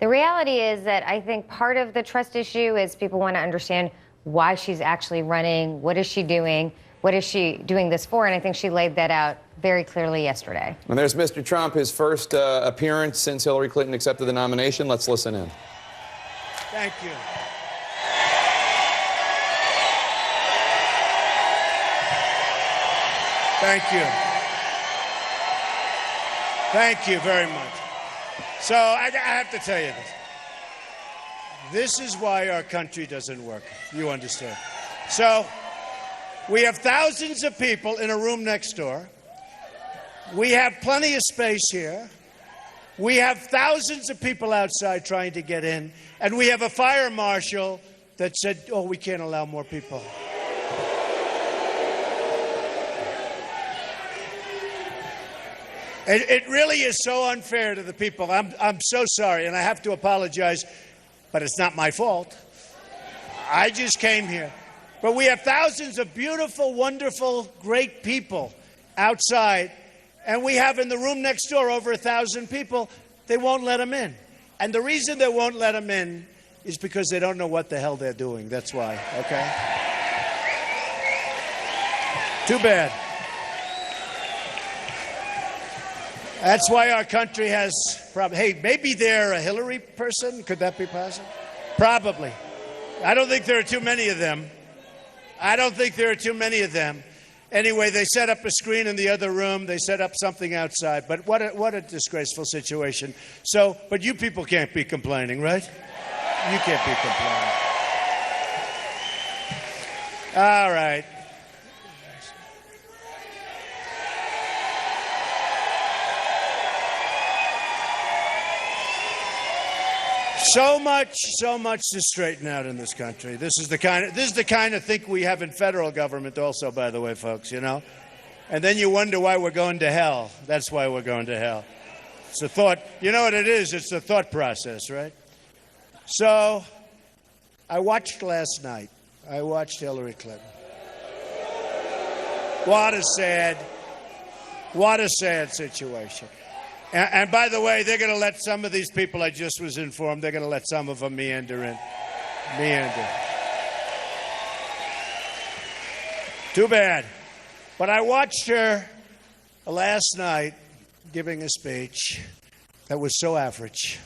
The reality is that I think part of the trust issue is people want to understand why she's actually running, what is she doing, what is she doing this for, and I think she laid that out very clearly yesterday. And there's Mr. Trump, his first appearance since Hillary Clinton accepted the nomination. Let's listen in. Thank you. Thank you. Thank you very much. So I have to tell you this. This is why our country doesn't work. You understand? So we have thousands of people in a room next door. We have plenty of space here. We have thousands of people outside trying to get in. And we have a fire marshal that said, oh, we can't allow more people. It really is so unfair to the people. I'm so sorry, and I have to apologize, but it's not my fault. I just came here. But we have thousands of beautiful, wonderful, great people outside, and we have in the room next door over 1,000 people. They won't let them in. And the reason they won't let them in is because they don't know what the hell they're doing. That's why, okay? Too bad. That's why our country has problems. Hey, maybe they're a Hillary person. Could that be possible? Probably. I don't think there are too many of them. I don't think there are too many of them. Anyway, they set up a screen in the other room. They set up something outside. But what a disgraceful situation. So, but you people can't be complaining, right? You can't be complaining. All right. So much to straighten out in this country. This is the kind of thing we have in federal government also, by the way, folks, you know? And then you wonder why we're going to hell. That's why we're going to hell. It's a thought. You know what it is? It's a thought process, right? So I watched last night. I watched Hillary Clinton. What a sad situation. And by the way, they're going to let some of these people, I just was informed, they're going to let some of them meander in. Meander. Too bad. But I watched her last night giving a speech that was so average.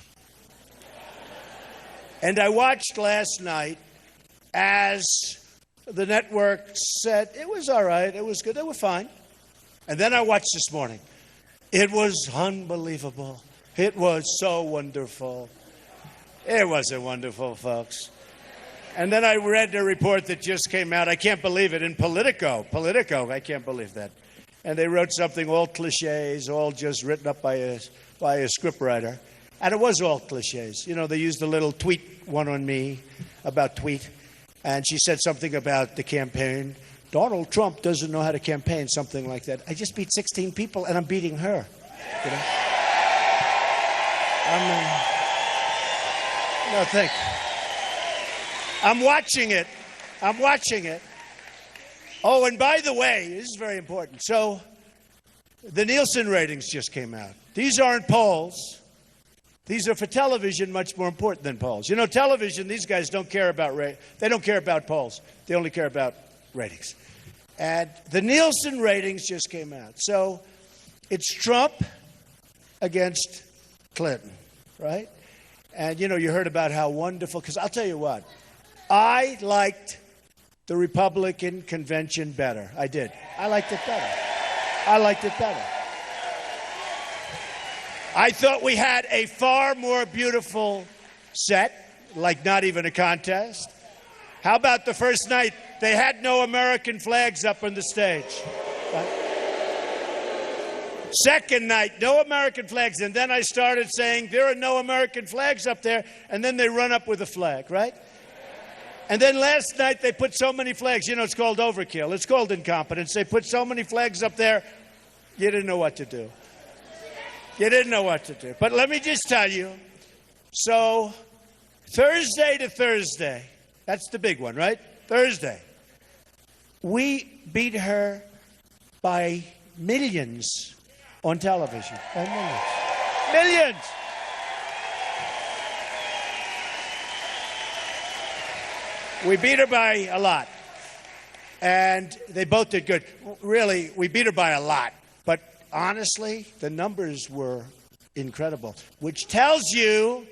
And I watched last night as the network said, it was all right, it was good, they were fine. And then I watched this morning. It was unbelievable. It was so wonderful. It wasn't wonderful, folks. And then I read the report that just came out. I can't believe it. In Politico, I can't believe that. And they wrote something, all cliches, all just written up by a scriptwriter. And it was all cliches. You know, they used a little tweet one on me about tweet. And she said something about the campaign. Donald Trump doesn't know how to campaign, something like that. I just beat 16 people, and I'm beating her. You know? No, thank you. I'm watching it. Oh, and by the way, this is very important. So the Nielsen ratings just came out. These aren't polls. These are for television, much more important than polls. You know, television, these guys don't care about they don't care about polls. They only care about ratings. And the Nielsen ratings just came out. So it's Trump against Clinton, right? And, you know, you heard about how wonderful, because I'll tell you what, I liked the Republican convention better. I did. I liked it better. I thought we had a far more beautiful set, like not even a contest. How about the first night? They had no American flags up on the stage. Second night, no American flags. And then I started saying, there are no American flags up there. And then they run up with a flag, right? And then last night, they put so many flags. You know, it's called overkill. It's called incompetence. They put so many flags up there, you didn't know what to do. But let me just tell you, so Thursday to Thursday, that's the big one, right? Thursday. We beat her by millions on television. By millions. We beat her by a lot. And they both did good. Really, we beat her by a lot. But honestly, the numbers were incredible, which tells you,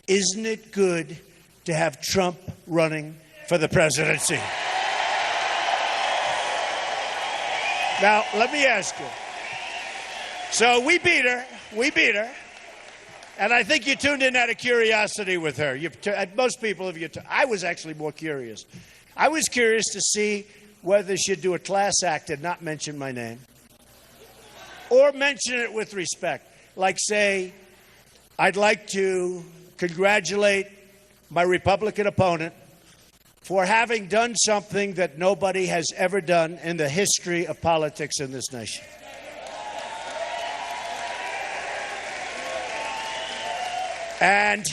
isn't it good to have Trump running for the presidency? Now, let me ask you. So we beat her. And I think you tuned in out of curiosity with her. Most people of you, I was actually more curious. I was curious to see whether she'd do a class act and not mention my name, or mention it with respect. Like say, I'd like to congratulate my Republican opponent for having done something that nobody has ever done in the history of politics in this nation. And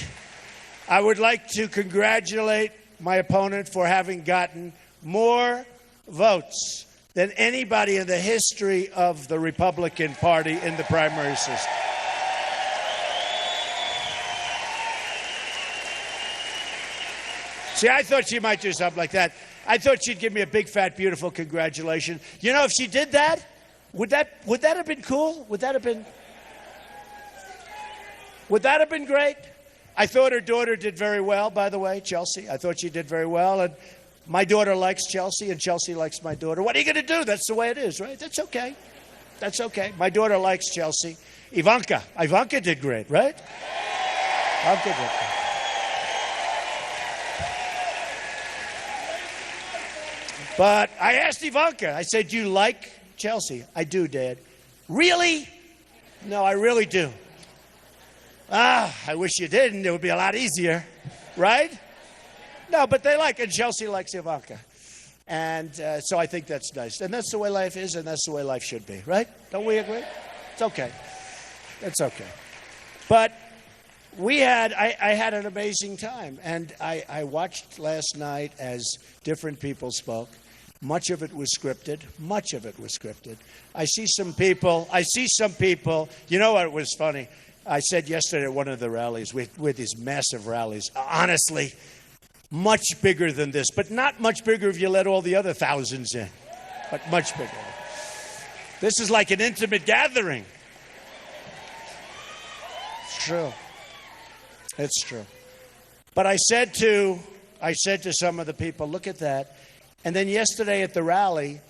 I would like to congratulate my opponent for having gotten more votes than anybody in the history of the Republican Party in the primary system. See, I thought she might do something like that. I thought she'd give me a big, fat, beautiful congratulations. You know, if she did that, would that have been cool? Would that have been great? I thought her daughter did very well, by the way, Chelsea. I thought she did very well. And my daughter likes Chelsea, and Chelsea likes my daughter. What are you going to do? That's the way it is, right? That's okay. That's okay. My daughter likes Chelsea. Ivanka did great, right? Ivanka did great. But I asked Ivanka, I said, do you like Chelsea? I do, Dad. Really? No, I really do. I wish you didn't. It would be a lot easier, right? No, but they like it. And Chelsea likes Ivanka. And so I think that's nice. And that's the way life is, and that's the way life should be, right? Don't we agree? It's okay. It's okay. But I had an amazing time. And I watched last night as different people spoke. Much of it was scripted. I see some people, you know what was funny? I said yesterday at one of the rallies, with these massive rallies, honestly, much bigger than this, but not much bigger if you let all the other thousands in, but much bigger. This is like an intimate gathering. It's true. It's true. But I said to some of the people, look at that. And then yesterday at the rally,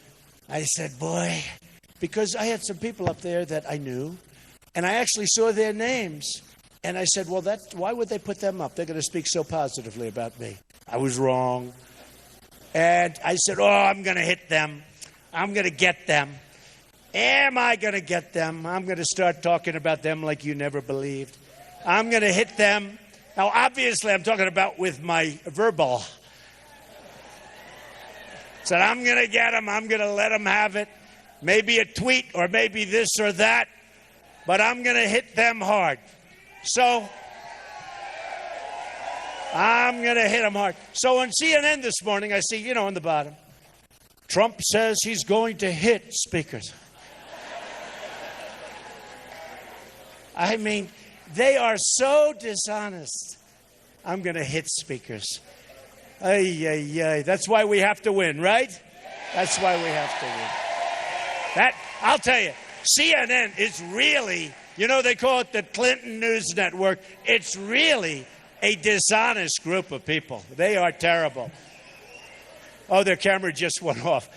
I said, boy, because I had some people up there that I knew, and I actually saw their names. And I said, well, why would they put them up? They're going to speak so positively about me. I was wrong. And I said, I'm going to hit them. I'm going to get them. Am I going to get them? I'm going to start talking about them like you never believed. I'm going to hit them. Now, obviously, I'm talking about with my verbal. Said, I'm going to get them. I'm going to let them have it. Maybe a tweet or maybe this or that. But I'm going to hit them hard. So, I'm going to hit them hard. So on CNN this morning, I see, on the bottom, Trump says he's going to hit speakers. I mean, they are so dishonest. I'm going to hit speakers. Ay, ay, ay. That's why we have to win, right? That's why we have to win. I'll tell you, CNN is really, they call it the Clinton News Network. It's really a dishonest group of people. They are terrible. Oh, their camera just went off.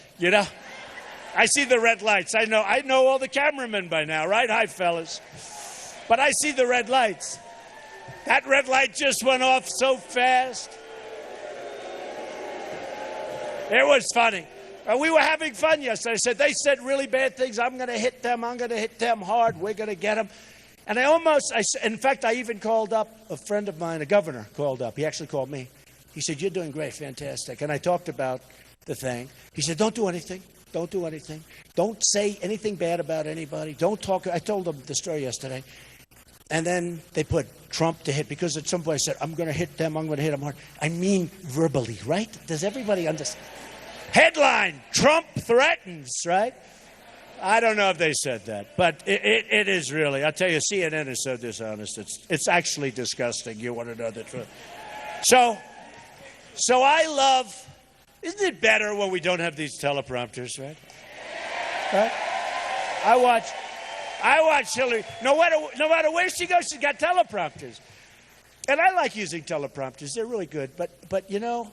I see the red lights. I know all the cameramen by now, right? Hi, fellas. But I see the red lights. That red light just went off so fast. It was funny. We were having fun yesterday. I said, they said really bad things. I'm going to hit them. I'm going to hit them hard. We're going to get them. And in fact, I even called up a friend of mine, a governor called up. He actually called me. He said, you're doing great, fantastic. And I talked about the thing. He said, don't do anything. Don't do anything. Don't say anything bad about anybody. Don't talk. I told them the story yesterday. And then they put Trump to hit, because at some point I said, I'm going to hit them. I'm going to hit them hard. I mean verbally, right? Does everybody understand? Headline, Trump threatens, right? I don't know if they said that, but it is really. I'll tell you, CNN is so dishonest. It's actually disgusting. You want to know the truth. So So isn't it better when we don't have these teleprompters, right? Right? I watch Hillary. No matter where she goes, she's got teleprompters. And I like using teleprompters. They're really good. But you know,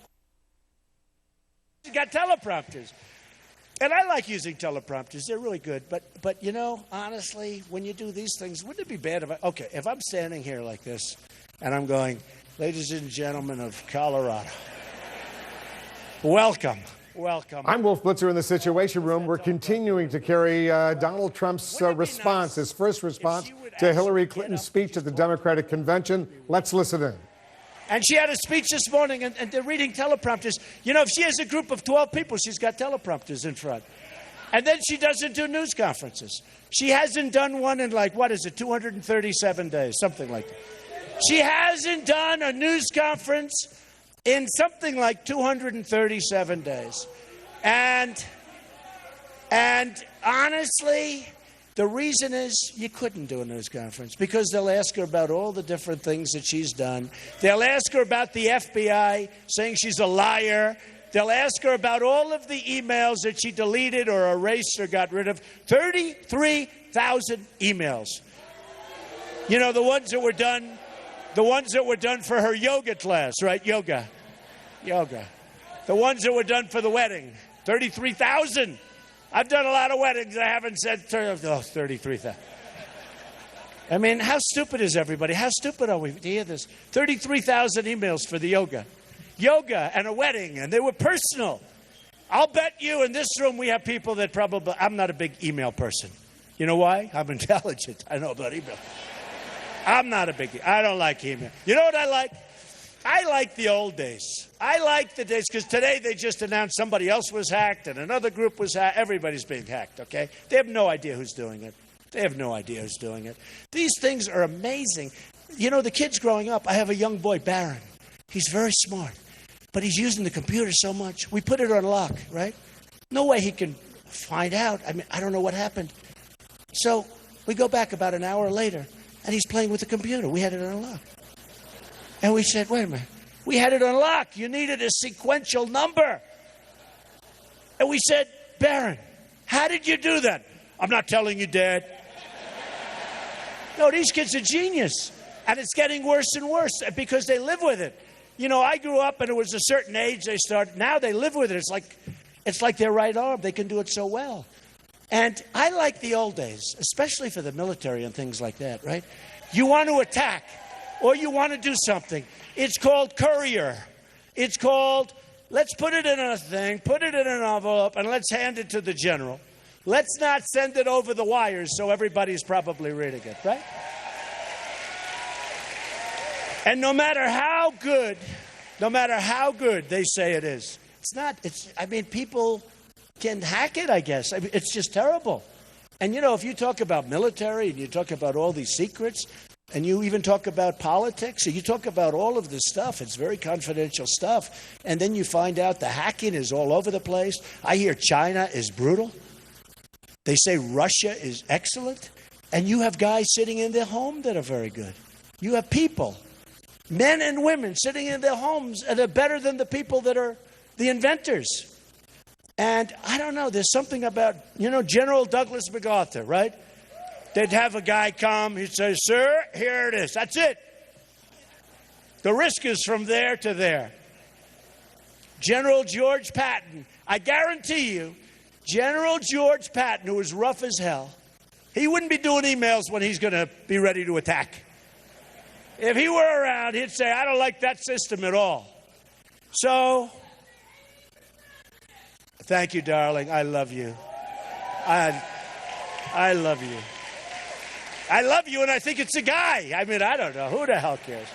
she's got teleprompters. And I like using teleprompters. They're really good. But you know, honestly, when you do these things, wouldn't it be bad if I'm standing here like this and I'm going, ladies and gentlemen of Colorado, welcome. I'm Wolf Blitzer in the Situation Room. We're continuing to carry Donald Trump's response, his first response to Hillary Clinton's speech at the Democratic Convention. Let's listen in. And she had a speech this morning, and they're reading teleprompters. You know, if she has a group of 12 people, she's got teleprompters in front. And then she doesn't do news conferences. She hasn't done one in 237 days, something like that. She hasn't done a news conference in something like 237 days. And honestly, the reason is you couldn't do a news conference because they'll ask her about all the different things that she's done. They'll ask her about the FBI saying she's a liar. They'll ask her about all of the emails that she deleted or erased or got rid of. 33,000 emails. You know, the ones that were done for her yoga class, right? Yoga. The ones that were done for the wedding. 33,000. I've done a lot of weddings. I haven't said 33,000. I mean, how stupid is everybody? How stupid are we to hear this? 33,000 emails for the yoga. Yoga and a wedding, and they were personal. I'll bet you in this room we have people that probably... I'm not a big email person. You know why? I'm intelligent. I know about email. I'm not a big... I don't like email. You know what I like? I like the old days. I like the days because today they just announced somebody else was hacked and another group was hacked. Everybody's being hacked, okay? They have no idea who's doing it. These things are amazing. You know, the kids growing up, I have a young boy, Barron. He's very smart, but he's using the computer so much. We put it on lock, right? No way he can find out. I mean, I don't know what happened. So we go back about an hour later, and he's playing with the computer. We had it on lock. And we said, wait a minute. We had it on lock. You needed a sequential number. And we said, Barron, how did you do that? I'm not telling you, Dad. No, these kids are genius. And it's getting worse and worse because they live with it. You know, I grew up and it was a certain age they started. Now they live with it. It's like their right arm. They can do it so well. And I like the old days, especially for the military and things like that, right? You want to attack. Or you want to do something. It's called courier. It's called, let's put it in a thing, put it in an envelope, and let's hand it to the general. Let's not send it over the wires so everybody's probably reading it, right? And no matter how good they say it is, people can hack it, I guess. It's just terrible. And, you know, if you talk about military and you talk about all these secrets, and you even talk about politics, or you talk about all of this stuff. It's very confidential stuff. And then you find out the hacking is all over the place. I hear China is brutal. They say Russia is excellent. And you have guys sitting in their home that are very good. You have people, men and women, sitting in their homes that are better than the people that are the inventors. And I don't know, there's something about, you know, General Douglas MacArthur, right? They'd have a guy come, he'd say, sir, here it is. That's it. The risk is from there to there. General George Patton, I guarantee you, General George Patton, who was rough as hell, he wouldn't be doing emails when he's going to be ready to attack. If he were around, he'd say, I don't like that system at all. So, thank you, darling. I love you. I love you. I love you, and I think it's a guy. I mean, I don't know. Who the hell cares?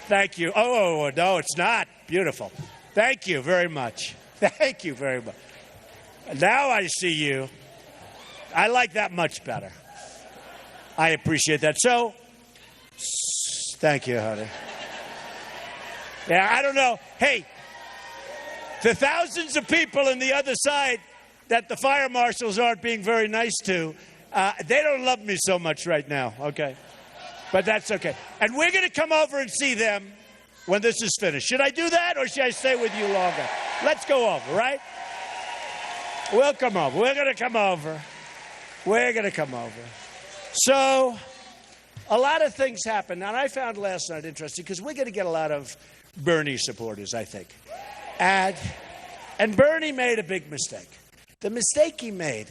Thank you. Oh, no, it's not. Beautiful. Thank you very much. Thank you very much. Now I see you. I like that much better. I appreciate that. So, thank you, honey. Yeah, I don't know. Hey, the thousands of people on the other side that the fire marshals aren't being very nice to, they don't love me so much right now, okay? But that's okay. And we're going to come over and see them. when this is finished. Should I do that or should I stay with you longer? Let's go over, right? We'll come over. We're going to come over. We're going to come over. So a lot of things happen. And I found last night interesting because we're going to get a lot of Bernie supporters, I think. And Bernie made a big mistake. The mistake he made,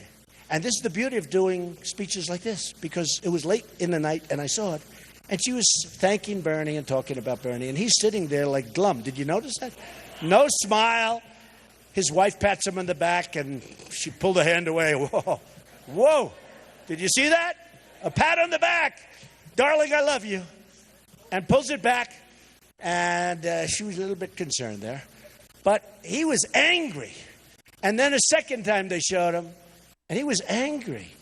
and this is the beauty of doing speeches like this, because it was late in the night and I saw it, and she was thanking Bernie and talking about Bernie, and he's sitting there like glum. Did you notice that? No smile. His wife pats him on the back, and she pulled her hand away. Whoa. Whoa. Did you see that? A pat on the back. Darling, I love you. And pulls it back, and she was a little bit concerned there. But he was angry. And then a second time they showed him, and he was angry.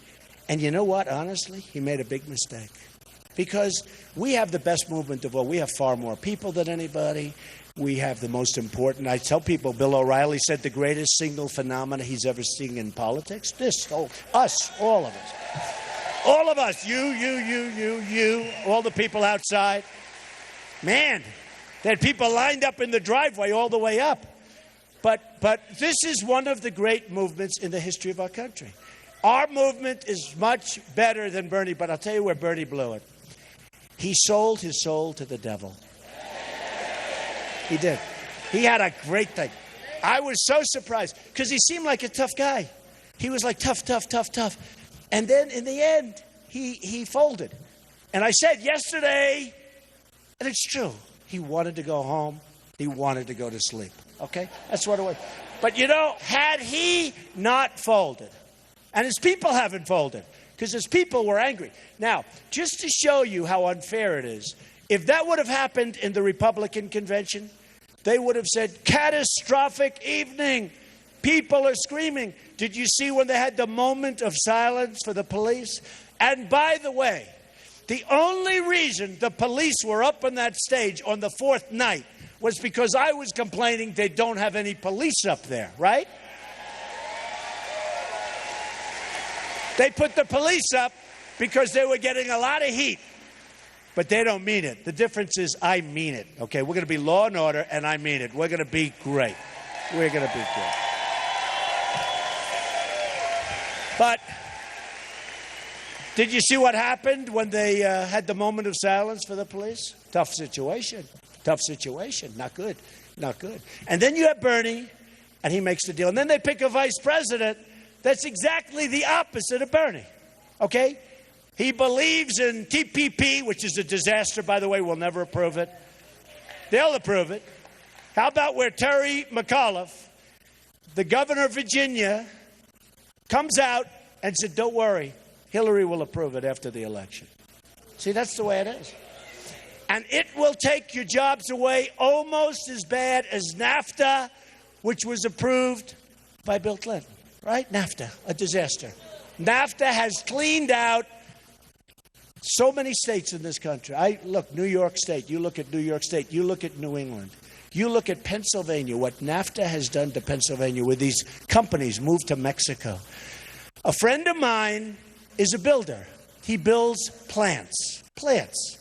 And you know what? Honestly, he made a big mistake. Because we have the best movement of all. We have far more people than anybody. We have the most important. I tell people, Bill O'Reilly said the greatest single phenomena he's ever seen in politics. Us, all of us. All of us. You, all the people outside. Man, they had people lined up in the driveway all the way up. But this is one of the great movements in the history of our country. Our movement is much better than Bernie, but I'll tell you where Bernie blew it. He sold his soul to the devil. He did. He had a great thing. I was so surprised because he seemed like a tough guy. He was like tough. And then in the end, he folded. And I said yesterday, and it's true, he wanted to go home. He wanted to go to sleep. Okay? That's what it was. But you know, had he not folded, and his people haven't folded, because his people were angry. Now, just to show you how unfair it is, if that would have happened in the Republican convention, they would have said, catastrophic evening. People are screaming. Did you see when they had the moment of silence for the police? And by the way, the only reason the police were up on that stage on the fourth night was because I was complaining they don't have any police up there, right? They put the police up because they were getting a lot of heat. But they don't mean it. The difference is I mean it, okay? We're going to be law and order, and I mean it. We're going to be great. We're going to be great. But did you see what happened when they had the moment of silence for the police? Tough situation. Tough situation. Not good. Not good. And then you have Bernie, and he makes the deal. And then they pick a vice president that's exactly the opposite of Bernie, okay? He believes in TPP, which is a disaster, by the way. We'll never approve it. They'll approve it. How about where Terry McAuliffe, the governor of Virginia, comes out and said, don't worry, Hillary will approve it after the election. See, that's the way it is. And it will take your jobs away almost as bad as NAFTA, which was approved by Bill Clinton, right? NAFTA, a disaster. NAFTA has cleaned out so many states in this country. Look, New York State. You look at New York State. You look at New England. You look at Pennsylvania, what NAFTA has done to Pennsylvania where these companies moved to Mexico. A friend of mine is a builder. He builds plants. Plants.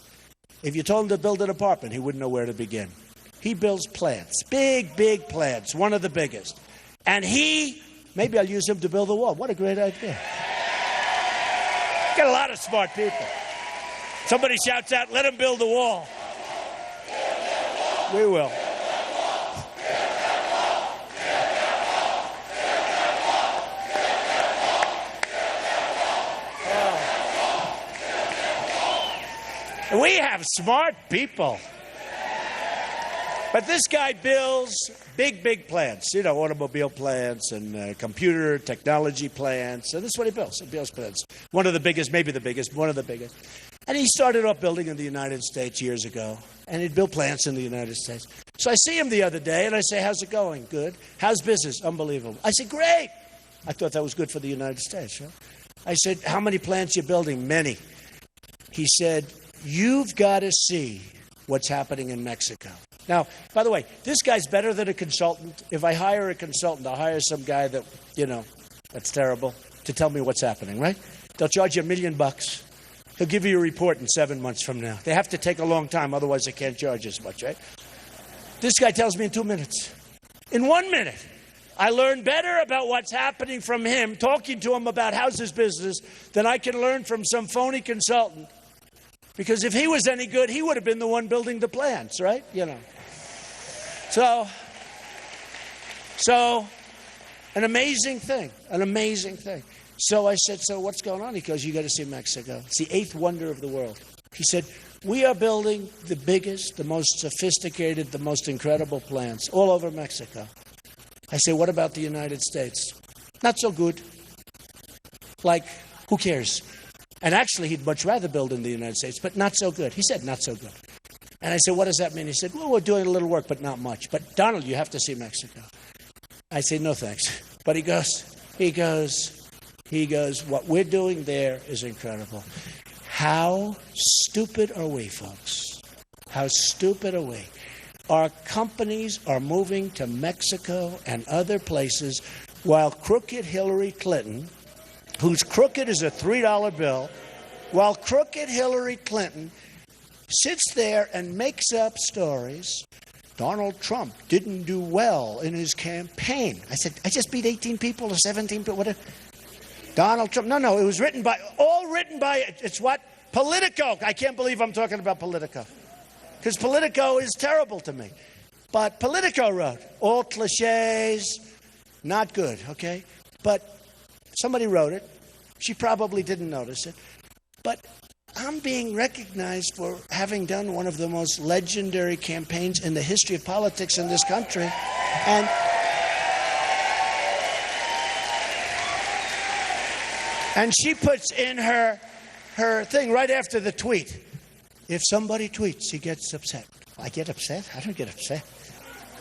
If you told him to build an apartment, he wouldn't know where to begin. He builds plants. Big, big plants. One of the biggest. And maybe I'll use him to build the wall. What a great idea. Got a lot of smart people. Somebody shouts out, let him build the wall. We will. We have smart people. But this guy builds big, big plants, you know, automobile plants and computer technology plants. And this is what he builds. He builds plants. One of the biggest, maybe the biggest, one of the biggest. And he started off building in the United States years ago. And he'd build plants in the United States. So I see him the other day and I say, how's it going? Good. How's business? Unbelievable. I said, great. I thought that was good for the United States. Right? I said, how many plants are you building? Many. He said, you've got to see what's happening in Mexico. Now, by the way, this guy's better than a consultant. If I hire a consultant, I'll hire some guy that, you know, that's terrible, to tell me what's happening, right? They'll charge you $1 million. He'll give you a report in 7 months from now. They have to take a long time, otherwise they can't charge as much, right? This guy tells me in 2 minutes. In 1 minute. I learn better about what's happening from him, talking to him about how's his business, than I can learn from some phony consultant. Because if he was any good, he would have been the one building the plants, right? You know. So, an amazing thing, an amazing thing. So I said, so what's going on? He goes, you got to see Mexico. It's the eighth wonder of the world. He said, we are building the biggest, the most sophisticated, the most incredible plants all over Mexico. I say, what about the United States? Not so good. Like, who cares? And actually, he'd much rather build in the United States, but not so good. He said, not so good. And I said, what does that mean? He said, well, we're doing a little work, but not much. But Donald, you have to see Mexico. I say, no thanks. But he goes, what we're doing there is incredible. How stupid are we, folks? How stupid are we? Our companies are moving to Mexico and other places while crooked Hillary Clinton, who's crooked as a $3 bill, while crooked Hillary Clinton sits there and makes up stories. Donald Trump didn't do well in his campaign. I said, I just beat 18 people or 17 people, whatever. Donald Trump, no, it was all written by, it's what? Politico. I can't believe I'm talking about Politico. Because Politico is terrible to me. But Politico wrote, all cliches, not good, okay? But somebody wrote it. She probably didn't notice it. But I'm being recognized for having done one of the most legendary campaigns in the history of politics in this country. And she puts in her thing right after the tweet. If somebody tweets, he gets upset. I get upset? I don't get upset.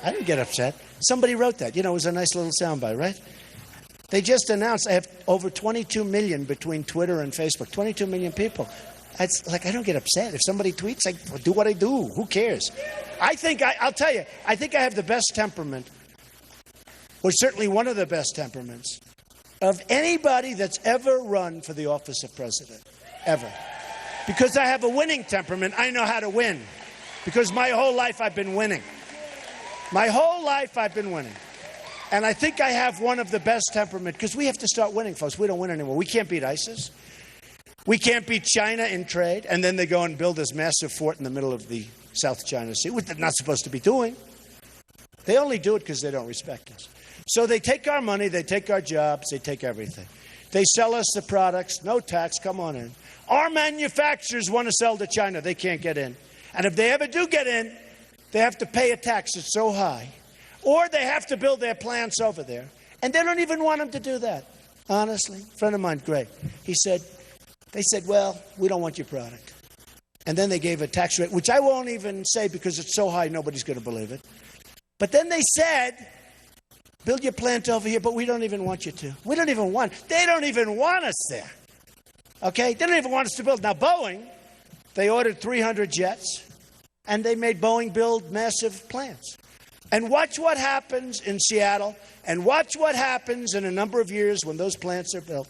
I don't get upset. Somebody wrote that. You know, it was a nice little soundbite, right? They just announced I have over 22 million between Twitter and Facebook. 22 million people. It's like, I don't get upset. If somebody tweets, I do what I do. Who cares? I'll tell you, I think I have the best temperament, or certainly one of the best temperaments, of anybody that's ever run for the office of president. Ever. Because I have a winning temperament, I know how to win. Because my whole life I've been winning. My whole life I've been winning. And I think I have one of the best temperament, because we have to start winning, folks. We don't win anymore. We can't beat ISIS. We can't beat China in trade. And then they go and build this massive fort in the middle of the South China Sea, which they're not supposed to be doing. They only do it because they don't respect us. So they take our money, they take our jobs, they take everything. They sell us the products, no tax, come on in. Our manufacturers want to sell to China. They can't get in. And if they ever do get in, they have to pay a tax that's so high. Or they have to build their plants over there. And they don't even want them to do that. Honestly, a friend of mine, Greg, they said, well, we don't want your product. And then they gave a tax rate, which I won't even say because it's so high, nobody's going to believe it. But then they said, build your plant over here, but we don't even want you to. They don't even want us there. Okay? They don't even want us to build. Now, Boeing, they ordered 300 jets, and they made Boeing build massive plants. And watch what happens in Seattle, and watch what happens in a number of years when those plants are built.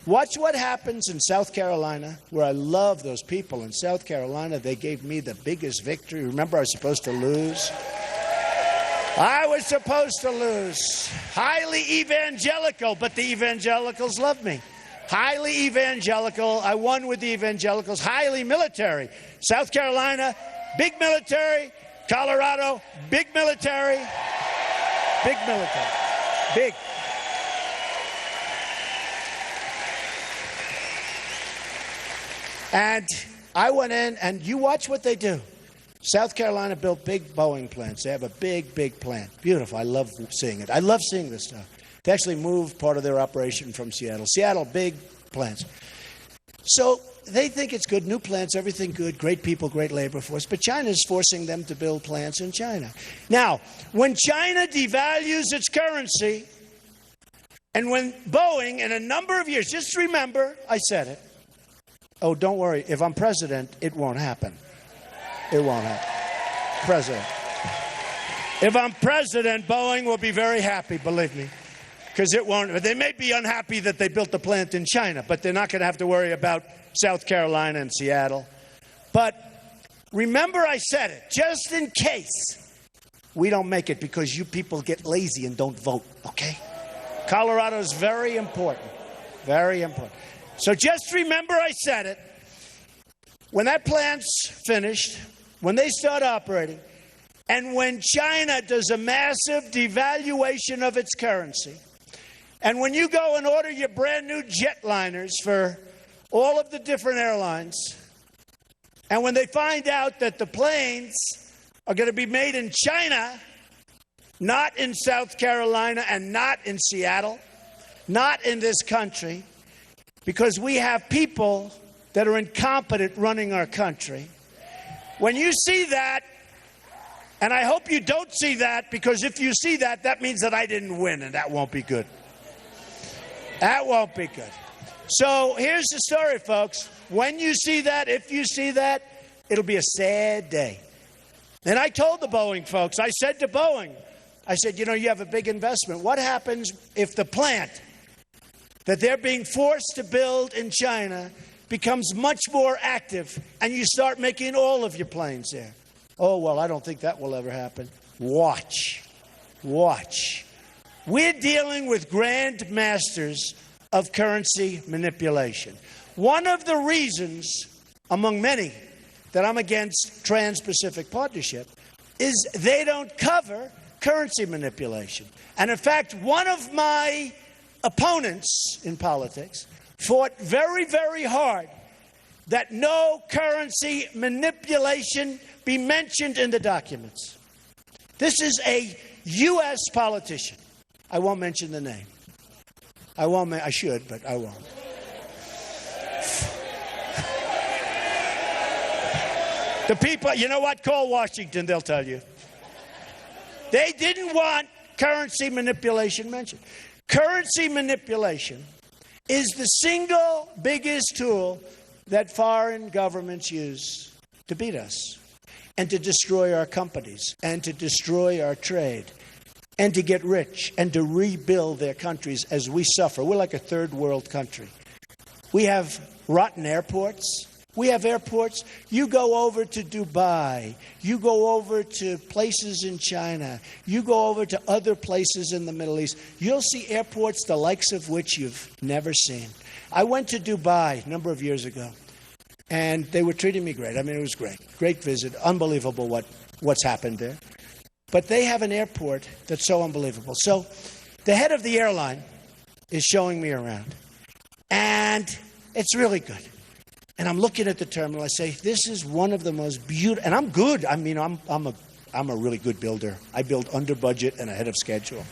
Watch what happens in South Carolina, where I love those people. In South Carolina, they gave me the biggest victory. Remember, I was supposed to lose? I was supposed to lose. Highly evangelical, but the evangelicals love me. Highly evangelical. I won with the evangelicals. Highly military. South Carolina, big military. Colorado, big military. Big military. Big. And I went in, and you watch what they do. South Carolina built big Boeing plants. They have a big, big plant. Beautiful. I love seeing it. I love seeing this stuff. They actually moved part of their operation from Seattle. Seattle, big plants. So they think it's good. New plants, everything good. Great people, great labor force. But China's forcing them to build plants in China. Now, when China devalues its currency, and when Boeing, in a number of years, just remember, I said it. Oh, don't worry. If I'm president, it won't happen. It won't happen. President. If I'm president, Boeing will be very happy, believe me. Because it won't. They may be unhappy that they built the plant in China, but they're not going to have to worry about South Carolina and Seattle. But remember I said it, just in case. we don't make it because you people get lazy and don't vote, okay? Colorado is very important. Very important. So just remember I said it. When that plant's finished, when they start operating, and when China does a massive devaluation of its currency, and when you go and order your brand new jetliners for all of the different airlines, and when they find out that the planes are going to be made in China, not in South Carolina and not in Seattle, not in this country, because we have people that are incompetent running our country. When you see that, and I hope you don't see that, because if you see that, that means that I didn't win, and that won't be good. That won't be good. So here's the story, folks. When you see that, if you see that, it'll be a sad day. And I told the Boeing folks, I said to Boeing, I said, you know, you have a big investment. What happens if the plant that they're being forced to build in China becomes much more active and you start making all of your planes there? Oh, well, I don't think that will ever happen. Watch. Watch. We're dealing with grand masters of currency manipulation. One of the reasons, among many, that I'm against Trans-Pacific Partnership is they don't cover currency manipulation. And in fact, one of my opponents in politics fought very, very hard that no currency manipulation be mentioned in the documents. This is a U.S. politician. I won't mention the name. I should, but I won't. The people, you know what? Call Washington, they'll tell you. They didn't want currency manipulation mentioned. Currency manipulation is the single biggest tool that foreign governments use to beat us and to destroy our companies and to destroy our trade and to get rich and to rebuild their countries as we suffer. We're like a third world country. We have rotten airports. We have airports. You go over to Dubai. You go over to places in China. You go over to other places in the Middle East. You'll see airports the likes of which you've never seen. I went to Dubai a number of years ago, and they were treating me great. I mean, it was great. Great visit. Unbelievable what's happened there. But they have an airport that's so unbelievable. So the head of the airline is showing me around, and it's really good. And I'm looking at the terminal. I say, this is one of the most beautiful, and I'm good. I mean, I'm a really good builder. I build under budget and ahead of schedule.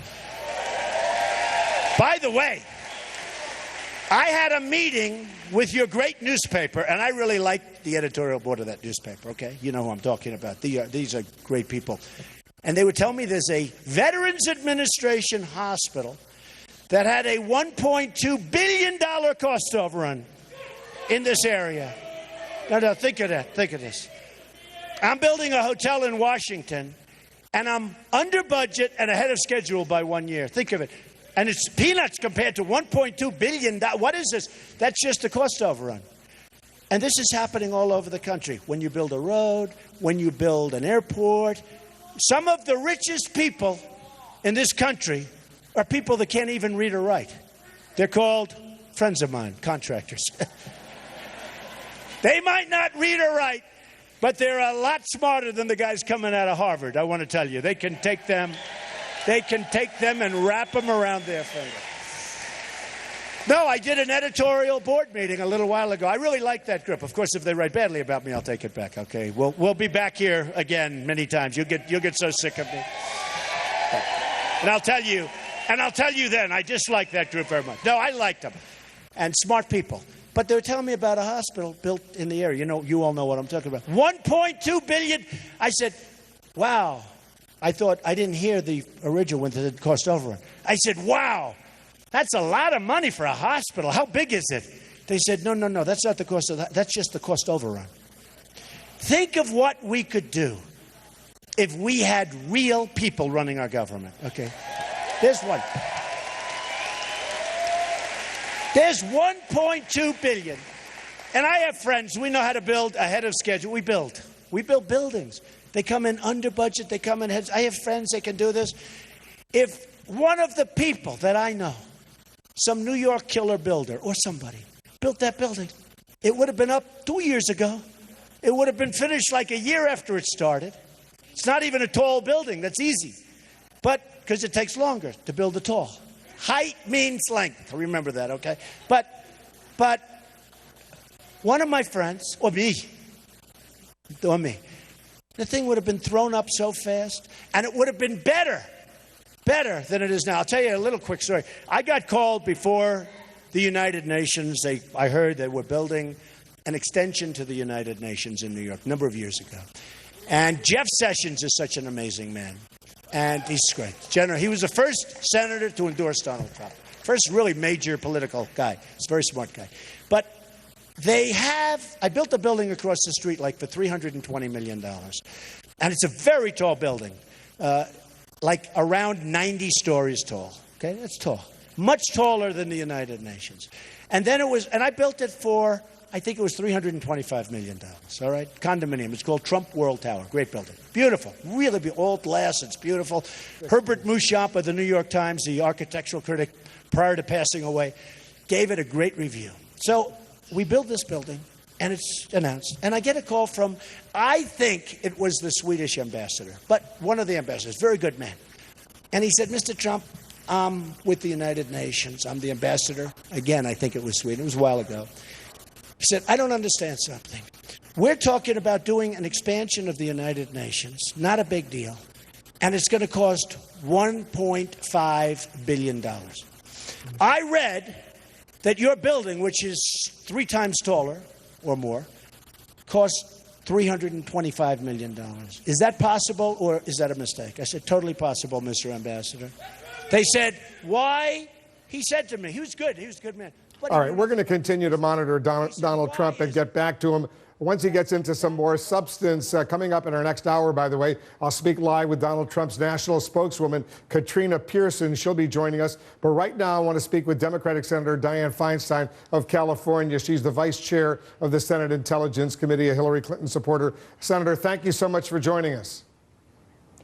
By the way, I had a meeting with your great newspaper, and I really like the editorial board of that newspaper, okay? You know who I'm talking about. These are great people. And they would tell me there's a Veterans Administration hospital that had a $1.2 billion cost overrun in this area. No, think of that. Think of this. I'm building a hotel in Washington, and I'm under budget and ahead of schedule by 1 year. Think of it. And it's peanuts compared to $1.2 billion. What is this? That's just the cost overrun. And this is happening all over the country. When you build a road, when you build an airport, some of the richest people in this country are people that can't even read or write. They're called friends of mine, contractors. They might not read or write, but they're a lot smarter than the guys coming out of Harvard, I want to tell you. They can take them and wrap them around their finger. No, I did an editorial board meeting a little while ago. I really like that group. Of course, if they write badly about me, I'll take it back, okay? We'll be back here again many times. You'll get so sick of me. And I'll tell you then, I dislike that group very much. No, I liked them. And smart people. But they were telling me about a hospital built in the area. You know, you all know what I'm talking about. $1.2 billion. I said, wow. I thought, I didn't hear the original when it cost overrun. I said, wow, that's a lot of money for a hospital. How big is it? They said, no, that's not the cost of that. That's just the cost overrun. Think of what we could do if we had real people running our government, okay? There's one. There's $1.2 billion. And I have friends. We know how to build ahead of schedule. We build buildings. They come in under budget. They come in heads. I have friends that can do this. If one of the people that I know, some New York killer builder or somebody, built that building, it would have been up 2 years ago. It would have been finished like a year after it started. It's not even a tall building. That's easy. But because it takes longer to build a tall. Height means length. Remember that, okay? But one of my friends, or me, the thing would have been thrown up so fast, and it would have been better than it is now. I'll tell you a little quick story. I got called before the United Nations. I heard they were building an extension to the United Nations in New York a number of years ago. And Jeff Sessions is such an amazing man. And he's great. He was the first senator to endorse Donald Trump. First really major political guy. He's a very smart guy. But I built a building across the street like for $320 million. And it's a very tall building, like around 90 stories tall. Okay, that's tall. Much taller than the United Nations. And I built it for, I think it was $325 million, all right? Condominium. It's called Trump World Tower. Great building. Beautiful. Really beautiful. All glass. It's beautiful. Herbert Muschamp of the New York Times, the architectural critic, prior to passing away, gave it a great review. So we built this building, and it's announced. And I get a call from, I think it was the Swedish ambassador, but one of the ambassadors, very good man. And he said, Mr. Trump, I'm with the United Nations. I'm the ambassador. Again, I think it was Sweden. It was a while ago. He said, I don't understand something. We're talking about doing an expansion of the United Nations. Not a big deal. And it's going to cost $1.5 billion. I read that your building, which is 3 times taller or more, costs $325 million. Is that possible, or is that a mistake? I said, totally possible, Mr. Ambassador. They said, why? He said to me, he was good. He was a good man. All right, we're going to continue to monitor Donald Trump and get back to him once he gets into some more substance. Coming up in our next hour, by the way, I'll speak live with Donald Trump's national spokeswoman, Katrina Pearson. She'll be joining us. But right now, I want to speak with Democratic Senator Dianne Feinstein of California. She's the vice chair of the Senate Intelligence Committee, a Hillary Clinton supporter. Senator, thank you so much for joining us.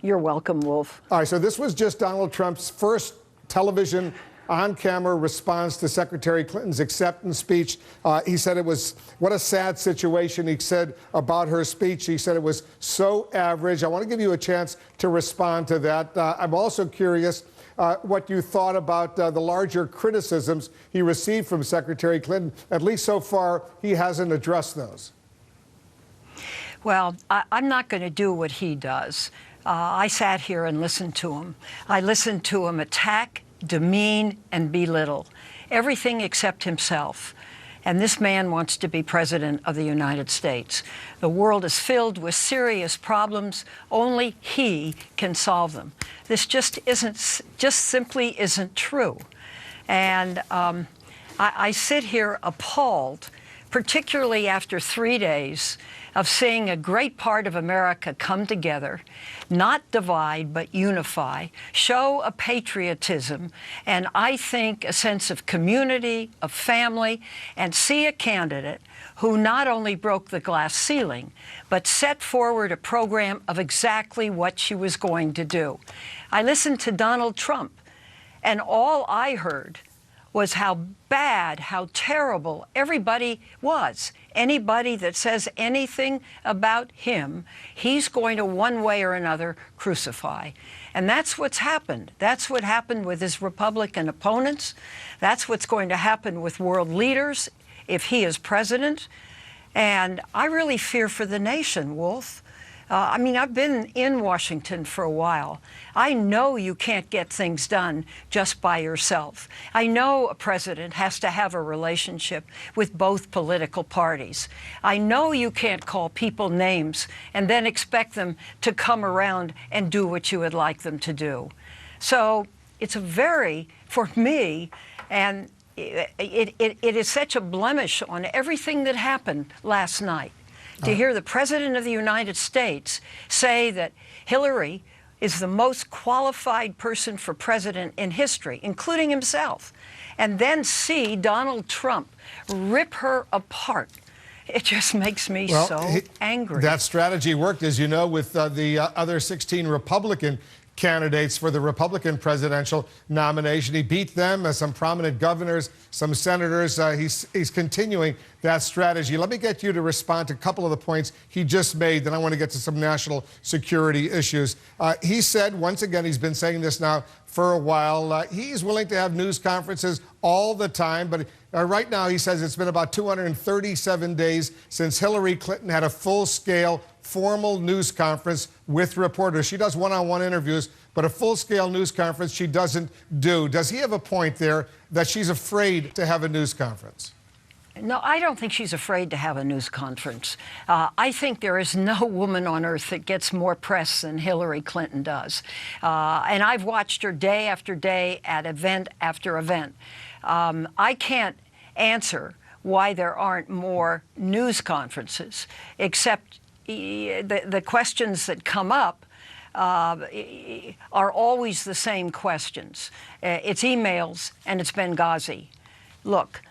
You're welcome, Wolf. All right, so this was just Donald Trump's first television on-camera response to Secretary Clinton's acceptance speech. He said it was, what a sad situation, he said about her speech. He said it was so average. I want to give you a chance to respond to that. I'm also curious what you thought about the larger criticisms he received from Secretary Clinton. At least so far, he hasn't addressed those. Well, I'm not going to do what he does. I sat here and listened to him. I listened to him attack, demean, and belittle everything except himself. And this man wants to be president of the United States. The world is filled with serious problems. Only he can solve them. This just simply isn't true. And I sit here appalled, particularly after 3 days of seeing a great part of America come together, not divide but unify, show a patriotism, and I think a sense of community, of family, and see a candidate who not only broke the glass ceiling, but set forward a program of exactly what she was going to do. I listened to Donald Trump, and all I heard was how bad, how terrible everybody was. Anybody that says anything about him, he's going to one way or another crucify. And that's what's happened. That's what happened with his Republican opponents. That's what's going to happen with world leaders if he is president. And I really fear for the nation, Wolf. I mean, I've been in Washington for a while. I know you can't get things done just by yourself. I know a president has to have a relationship with both political parties. I know you can't call people names and then expect them to come around and do what you would like them to do. So it's for me, and it is such a blemish on everything that happened last night. To hear the President of the United States say that Hillary is the most qualified person for president in history, including himself, and then see Donald Trump rip her apart It just makes me angry. That strategy worked, as you know, with the other 16 Republican candidates for the Republican presidential nomination. He beat them, some prominent governors, some senators. He's continuing that strategy. Let me get you to respond to a couple of the points he just made, then I want to get to some national security issues. He said, once again, he's been saying this now for a while, he's willing to have news conferences all the time, but right now he says it's been about 237 days since Hillary Clinton had a full-scale formal news conference with reporters. She does one-on-one interviews, but a full-scale news conference she doesn't do. Does he have a point there that she's afraid to have a news conference? No, I don't think she's afraid to have a news conference. I think there is no woman on earth that gets more press than Hillary Clinton does. And I've watched her day after day at event after event. I can't answer why there aren't more news conferences, except the questions that come up are always the same questions. It's emails and it's Benghazi. Look,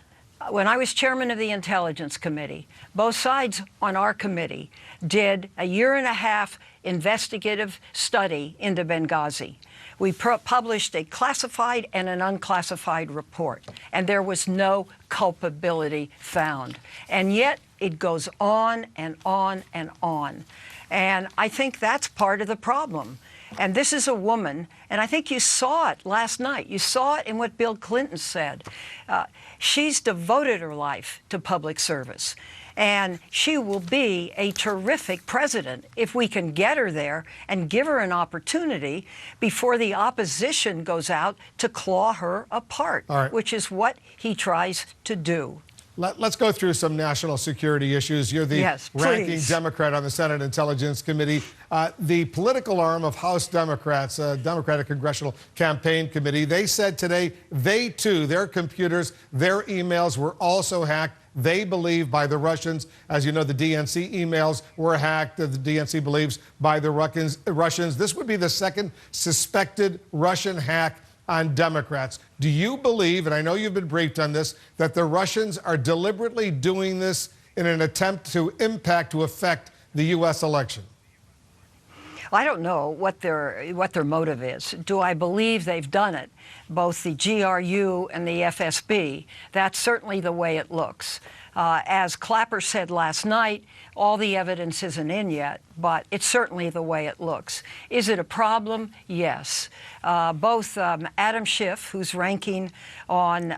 when I was chairman of the Intelligence Committee, both sides on our committee did a year-and-a-half investigative study into Benghazi. We published a classified and an unclassified report, and there was no culpability found. And yet it goes on and on and on. And I think that's part of the problem. And this is a woman, and I think you saw it last night. You saw it in what Bill Clinton said. She's devoted her life to public service. And she will be a terrific president if we can get her there and give her an opportunity before the opposition goes out to claw her apart, which is what he tries to do. Let's go through some national security issues. You're the ranking Democrat on the Senate Intelligence Committee. The political arm of House Democrats, Democratic Congressional Campaign Committee, they said today they too, their computers, their emails were also hacked. They believe by the Russians. As you know, the DNC emails were hacked. The DNC believes by the Russians. This would be the second suspected Russian hack on Democrats. Do you believe, and I know you've been briefed on this, that the Russians are deliberately doing this in an attempt to affect the U.S. election? I don't know what their motive is. Do I believe they've done it? Both the GRU and the FSB. That's certainly the way it looks. As Clapper said last night, all the evidence isn't in yet, but it's certainly the way it looks. Is it a problem? Yes. Both Adam Schiff, who's ranking on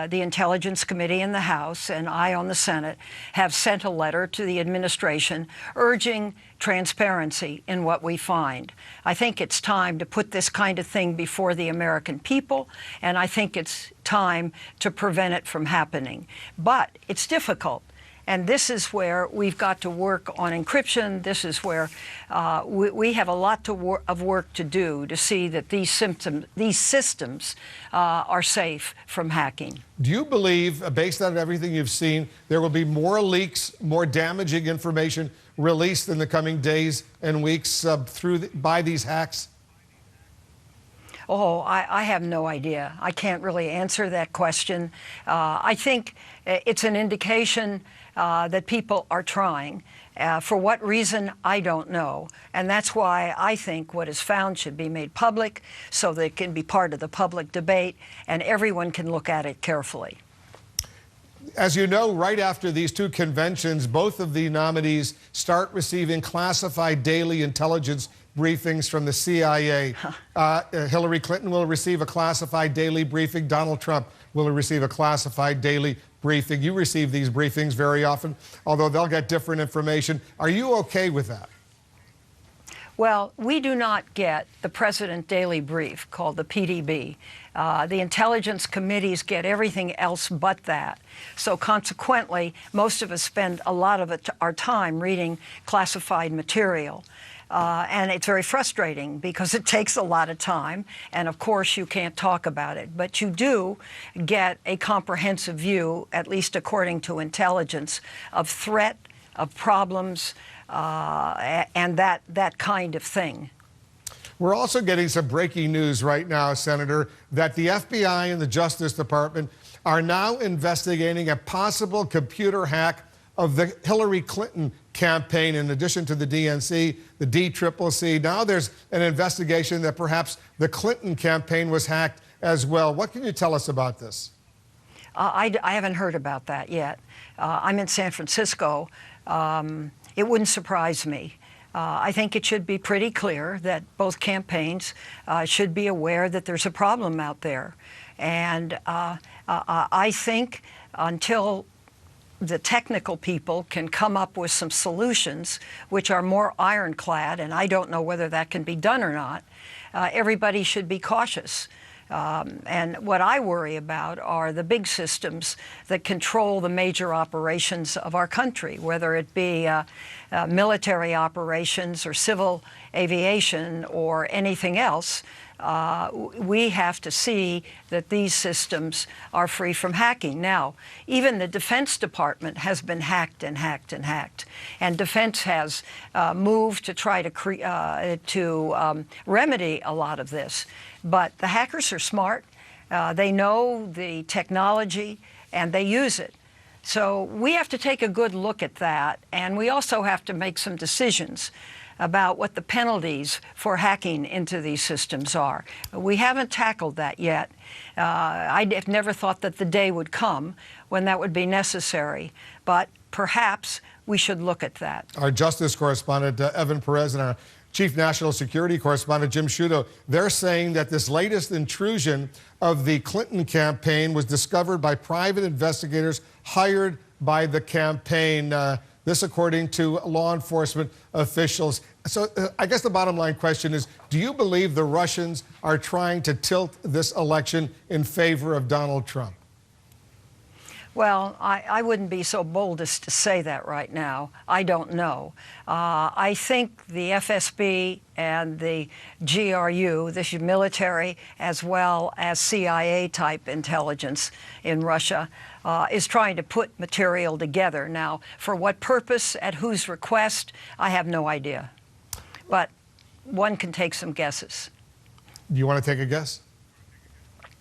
the Intelligence Committee in the House, and I on the Senate, have sent a letter to the administration urging transparency in what we find. I think it's time to put this kind of thing before the American people, and I think it's time to prevent it from happening. But it's difficult. And this is where we've got to work on encryption. This is where we have a lot of work to do to see that these systems are safe from hacking. Do you believe, based on everything you've seen, there will be more leaks, more damaging information released in the coming days and weeks by these hacks? Oh, I have no idea. I can't really answer that question. I think it's an indication that people are trying. For what reason, I don't know. And that's why I think what is found should be made public so that it can be part of the public debate and everyone can look at it carefully. As you know, right after these two conventions, both of the nominees start receiving classified daily intelligence briefings from the CIA. Hillary Clinton will receive a classified daily briefing. Donald Trump will receive a classified daily briefing. You receive these briefings very often, although they'll get different information. Are you okay with that? Well, we do not get the President Daily Brief, called the PDB. The intelligence committees get everything else but that. So consequently, most of us spend a lot of our time reading classified material. And it's very frustrating because it takes a lot of time, and of course you can't talk about it. But you do get a comprehensive view, at least according to intelligence, of threat, of problems, and that kind of thing. We're also getting some breaking news right now, Senator, that the FBI and the Justice Department are now investigating a possible computer hack of the Hillary Clinton campaign, in addition to the DNC, the DCCC. Now there's an investigation that perhaps the Clinton campaign was hacked as well. What can you tell us about this? I haven't heard about that yet. I'm in San Francisco. It wouldn't surprise me. I think it should be pretty clear that both campaigns should be aware that there's a problem out there. And I think until the technical people can come up with some solutions which are more ironclad, and I don't know whether that can be done or not, everybody should be cautious. And what I worry about are the big systems that control the major operations of our country, whether it be military operations or civil aviation or anything else. We have to see that these systems are free from hacking. Now, even the Defense Department has been hacked and hacked and hacked, and Defense has moved to try to remedy a lot of this. But the hackers are smart. They know the technology, and they use it. So we have to take a good look at that, and we also have to make some decisions about what the penalties for hacking into these systems are. We haven't tackled that yet. I've never thought that the day would come when that would be necessary, but perhaps we should look at that. Our Justice correspondent, Evan Perez, and our Chief National Security correspondent, Jim Sciutto, they're saying that this latest intrusion of the Clinton campaign was discovered by private investigators hired by the campaign. This according to law enforcement officials. So I guess the bottom line question is, do you believe the Russians are trying to tilt this election in favor of Donald Trump? Well, I wouldn't be so bold as to say that right now. I don't know. I think the FSB and the GRU, this is military as well as CIA-type intelligence in Russia, is trying to put material together. Now, for what purpose, at whose request, I have no idea. But one can take some guesses. Do you want to take a guess?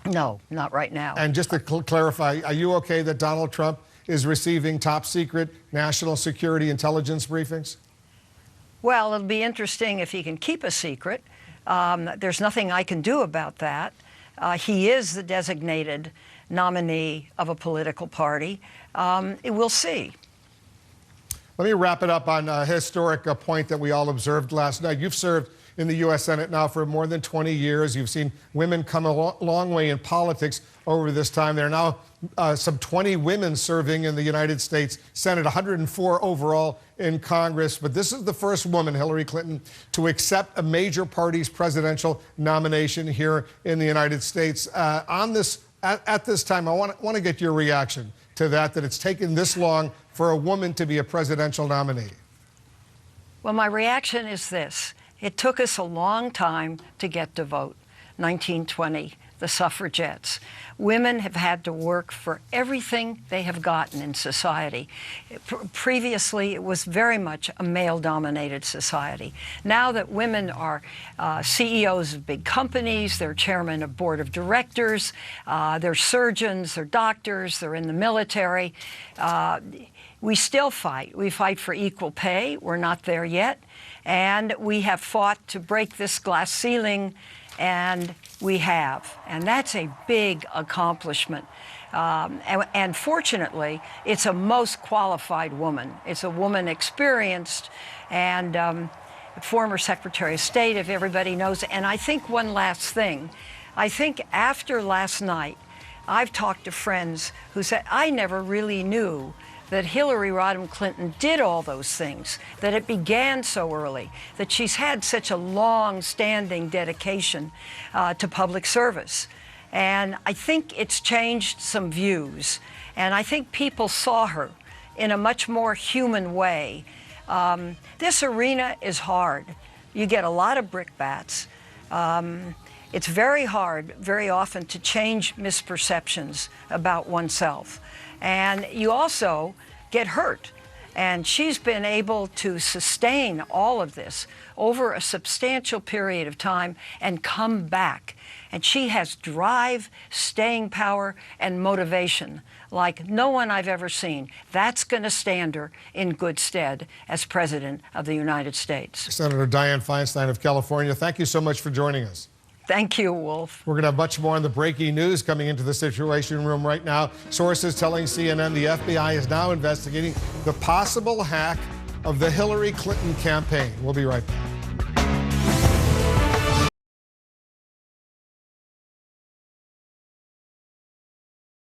No, not right now. And just to clarify, are you okay that Donald Trump is receiving top secret national security intelligence briefings? Well, it'll be interesting if he can keep a secret. There's nothing I can do about that. He is the designated nominee of a political party. We'll see. Let me wrap it up on a historic point that we all observed last night. You've served in the U.S. Senate now for more than 20 years. You've seen women come a long way in politics over this time. There are now some 20 women serving in the United States Senate, 104 overall in Congress. But this is the first woman, Hillary Clinton, to accept a major party's presidential nomination here in the United States. At this time, I want to get your reaction to that it's taken this long for a woman to be a presidential nominee. Well, my reaction is this. It took us a long time to get to vote. 1920, the suffragettes. Women have had to work for everything they have gotten in society. Previously, it was very much a male-dominated society. Now that women are CEOs of big companies, they're chairmen of board of directors, they're surgeons, they're doctors, they're in the military, we still fight. We fight for equal pay. We're not there yet. And we have fought to break this glass ceiling, and we have. And that's a big accomplishment. And fortunately, it's a most qualified woman. It's a woman experienced and former Secretary of State, if everybody knows. And I think one last thing. I think after last night, I've talked to friends who said, I never really knew that Hillary Rodham Clinton did all those things, that it began so early, that she's had such a long-standing dedication to public service. And I think it's changed some views. And I think people saw her in a much more human way. This arena is hard. You get a lot of brickbats. It's very hard, very often, to change misperceptions about oneself. And you also get hurt. And she's been able to sustain all of this over a substantial period of time and come back. And she has drive, staying power, and motivation like no one I've ever seen. That's going to stand her in good stead as President of the United States. Senator Dianne Feinstein of California, thank you so much for joining us. Thank you, Wolf. We're going to have much more on the breaking news coming into the Situation Room right now. Sources telling CNN the FBI is now investigating the possible hack of the Hillary Clinton campaign. We'll be right back.